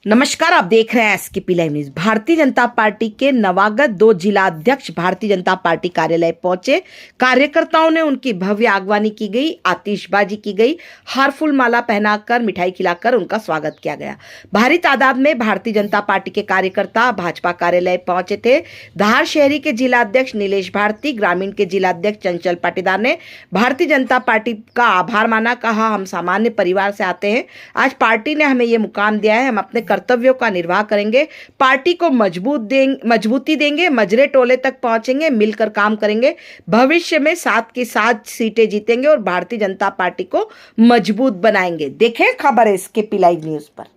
नमस्कार, आप देख रहे हैं SKP live news. Bharatiya Janata party के नवागत 2 जिला अध्यक्ष भारतीय जनता पार्टी कार्यालय पहुंचे। कार्यकर्ताओं ने उनकी भव्य आगवानी की गई, आतिशबाजी की गई, हार फूल माला पहनाकर मिठाई खिलाकर उनका स्वागत किया गया। भारी तादाद में भारतीय जनता पार्टी के कार्यकर्ता भाजपा कार्यालय पहुंचे थे। धार शहरी के जिला अध्यक्ष नीलेश भारती, ग्रामीण के जिला अध्यक्ष चंचल पाटीदार ने भारतीय जनता पार्टी का आभार माना। कहा, हम सामान्य परिवार से आते हैं, आज पार्टी ने हमें ये मुकाम दिया है, हम अपने कर्तव्यों का निर्वाह करेंगे, पार्टी को मजबूती देंगे, मजरे टोले तक पहुंचेंगे, मिलकर काम करेंगे, भविष्य में 7 की 7 सीटें जीतेंगे और भारतीय जनता पार्टी को मजबूत बनाएंगे। देखें खबर है एसकेपी लाइव न्यूज पर।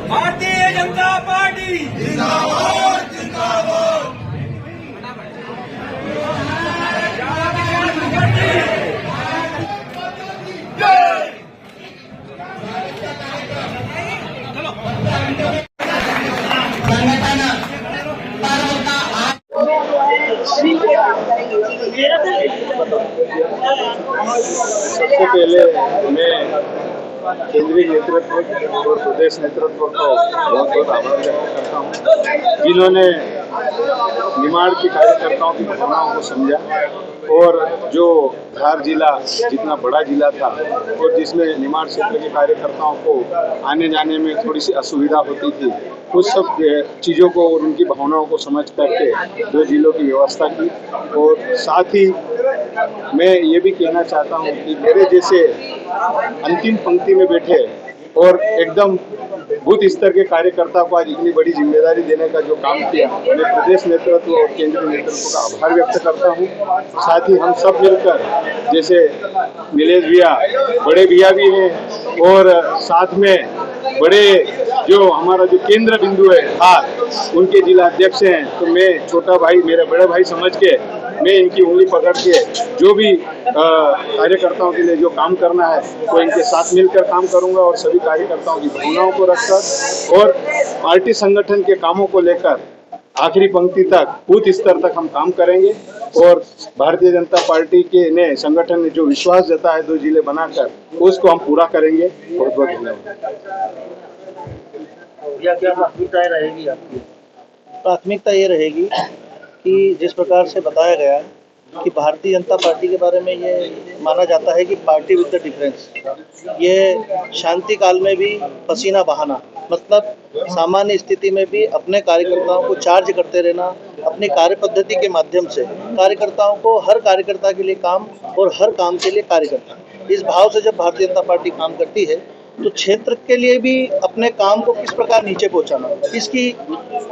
भारतीय जनता पार्टी जिंदाबाद जिंदाबाद। सबसे पहले मैं केंद्रीय नेतृत्व और प्रदेश नेतृत्व को बहुत बहुत आभार व्यक्त करता हूँ, जिन्होंने निमाड़ के कार्यकर्ताओं की भावनाओं को समझा और जो धार जिला जितना बड़ा जिला था और जिसमें निमाड़ क्षेत्र के कार्यकर्ताओं को आने जाने में थोड़ी सी असुविधा होती थी, उस सब चीज़ों को और उनकी भावनाओं को समझ करके 2 जिलों की व्यवस्था की। और साथ ही मैं ये भी कहना चाहता हूँ कि मेरे जैसे अंतिम पंक्ति में बैठे और एकदम बूथ स्तर के कार्यकर्ता को आज इतनी बड़ी जिम्मेदारी देने का जो काम किया, मैं प्रदेश नेतृत्व और केंद्रीय नेतृत्व का आभार व्यक्त करता हूँ। साथ ही हम सब मिलकर, जैसे नीलेश भैया बड़े भैया भी हैं और साथ में बड़े जो हमारा जो केंद्र बिंदु है धार, उनके जिला अध्यक्ष हैं, तो मैं छोटा भाई, मेरे बड़े भाई समझ के मैं इनकी उंगली पकड़ के जो भी कार्यकर्ताओं के लिए जो काम करना है वो इनके साथ मिलकर काम करूंगा और सभी कार्यकर्ताओं की भावनाओं को रखकर और पार्टी संगठन के कामों को लेकर आखिरी पंक्ति तक, बूथ स्तर तक हम काम करेंगे और भारतीय जनता पार्टी के ने संगठन ने जो विश्वास जताया है 2 जिले बनाकर, उसको हम पूरा करेंगे। बहुत बहुत धन्यवाद। क्या प्राथमिकताएं रहेगी आपकी? प्राथमिकता ये रहेगी कि जिस प्रकार से बताया गया कि भारतीय जनता पार्टी के बारे में ये माना जाता है कि पार्टी विद द डिफरेंस, ये शांति काल में भी पसीना बहाना, मतलब सामान्य स्थिति में भी अपने कार्यकर्ताओं को चार्ज करते रहना, अपनी कार्य पद्धति के माध्यम से कार्यकर्ताओं को हर कार्यकर्ता के लिए काम और हर काम के लिए कार्यकर्ता, इस भाव से जब भारतीय जनता पार्टी काम करती है तो क्षेत्र के लिए भी अपने काम को किस प्रकार नीचे पहुंचाना, इसकी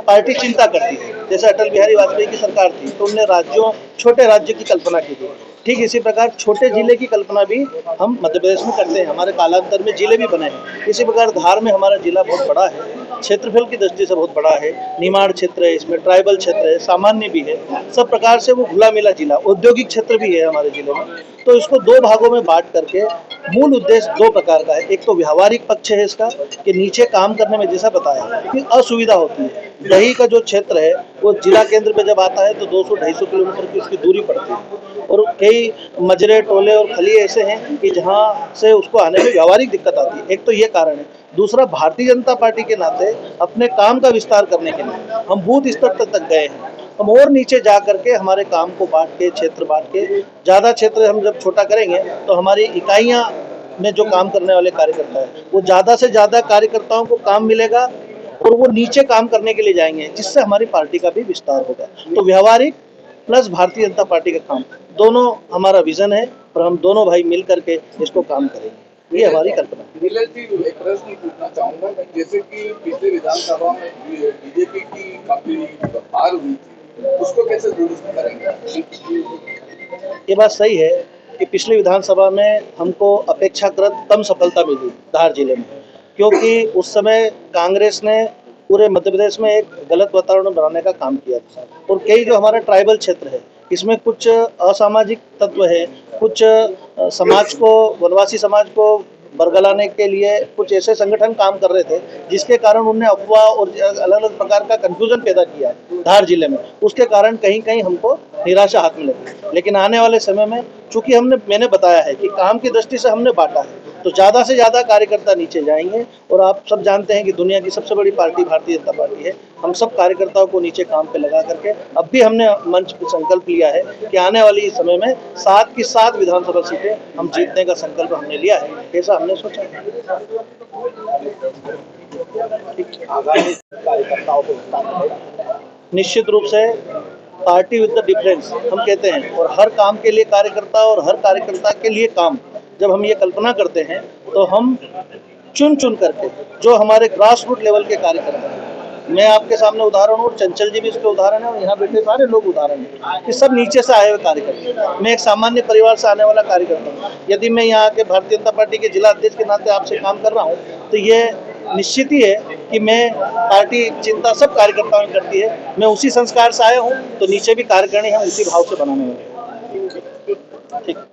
पार्टी चिंता करती है। जैसे अटल बिहारी वाजपेयी की सरकार थी तो उन्होंने छोटे राज्य की कल्पना की थी, ठीक इसी प्रकार छोटे जिले की कल्पना भी हम मध्य प्रदेश में करते हैं। हमारे कालांतर में जिले भी बने हैं। इसी प्रकार धार में हमारा जिला बहुत बड़ा है, क्षेत्रफल की दृष्टि से बहुत बड़ा है, निमाड़ क्षेत्र है, इसमें ट्राइबल क्षेत्र है, सामान्य भी है, सब प्रकार से वो घुला मिला जिला, औद्योगिक क्षेत्र भी है हमारे जिले में। तो इसको दो भागों में बांट करके मूल उद्देश्य दो प्रकार का है। एक तो व्यावहारिक पक्ष है इसका कि नीचे काम करने में जैसा बताया कि असुविधा होती है। दही का जो क्षेत्र है वो जिला केंद्र पे जब आता है तो 200-250 किलोमीटर की उसकी दूरी पड़ती है। और कई मजरे, टोले और खलिए ऐसे हैं कि जहाँ से उसको आने में व्यावहारिक दिक्कत आती है। एक तो ये कारण है। दूसरा, भारतीय जनता पार्टी के नाते अपने काम का विस्तार करने के लिए हम बूथ स्तर तक गए हैं। हम और नीचे जा करके हमारे काम को बांट के, क्षेत्र बांट के, ज़्यादा क्षेत्र हम जब छोटा करेंगे तो हमारी इकाइयाँ में जो काम करने वाले कार्यकर्ता है वो ज़्यादा से ज़्यादा कार्यकर्ताओं को काम मिलेगा और वो नीचे काम करने के लिए जाएंगे, जिससे हमारी पार्टी का भी विस्तार होगा। तो व्यवहारिक प्लस भारतीय जनता पार्टी का काम, दोनों हमारा विजन है और हम दोनों भाई मिल करके इसको काम करेंगे। ये हमारी कल्पना है। नीलज जी, एक प्रश्न पूछना चाहूंगा मैं, जैसे कि पिछले विधानसभा में बीजेपी की काफी हार हुई थी, उसको कैसे दुरुस्त करेंगे? ये बात सही है कि पिछली विधानसभा में हमको अपेक्षाकृत कम सफलता मिली धार जिले में, क्योंकि उस समय कांग्रेस ने पूरे मध्य प्रदेश में एक गलत वातावरण बनाने का काम किया था और कई जो हमारा ट्राइबल क्षेत्र है इसमें कुछ असामाजिक तत्व है, कुछ समाज को, वनवासी समाज को बरगलाने के लिए कुछ ऐसे संगठन काम कर रहे थे जिसके कारण उन्होंने अफवाह और अलग अलग प्रकार का कंफ्यूजन पैदा किया है धार जिले में। उसके कारण कहीं कहीं हमको निराशा हाथ में लगी। लेकिन आने वाले समय में चूंकि मैंने बताया है कि काम की दृष्टि से हमने बांटा है, तो ज़्यादा से ज़्यादा कार्यकर्ता नीचे जाएंगे। और आप सब जानते हैं कि दुनिया की सबसे बड़ी पार्टी भारतीय जनता पार्टी है। हम सब कार्यकर्ताओं को नीचे काम पे लगा करके अब भी हमने मंच पे संकल्प लिया है कि आने वाली समय में 7 की 7 विधानसभा सीटें हम जीतने का संकल्प हमने लिया है। ऐसा हमने सोचा है। कार्यकर्ताओं को निश्चित रूप से पार्टी विद द डिफरेंस हम कहते हैं, और हर काम के लिए कार्यकर्ता और हर कार्यकर्ता के लिए काम, जब हम ये कल्पना करते हैं तो हम चुन करके जो हमारे ग्रास रूट लेवल के कार्यकर्ता हैं, मैं आपके सामने उदाहरण हूँ, चंचल जी भी इसके उदाहरण है और यहाँ बैठे सारे लोग उदाहरण हैं कि सब नीचे से आए हुए कार्यकर्ता। मैं एक सामान्य परिवार से आने वाला कार्यकर्ता हूँ। यदि मैं यहाँ के भारतीय जनता पार्टी के जिला अध्यक्ष के नाते आपसे काम कर रहा हूँ तो ये निश्चित ही है कि मैं पार्टी चिंता सब कार्यकर्ताओं की करती है। मैं उसी संस्कार से आया हूँ तो नीचे भी कार्यकारिणी हम उसी भाव से बनाने वाले हैं। ठीक।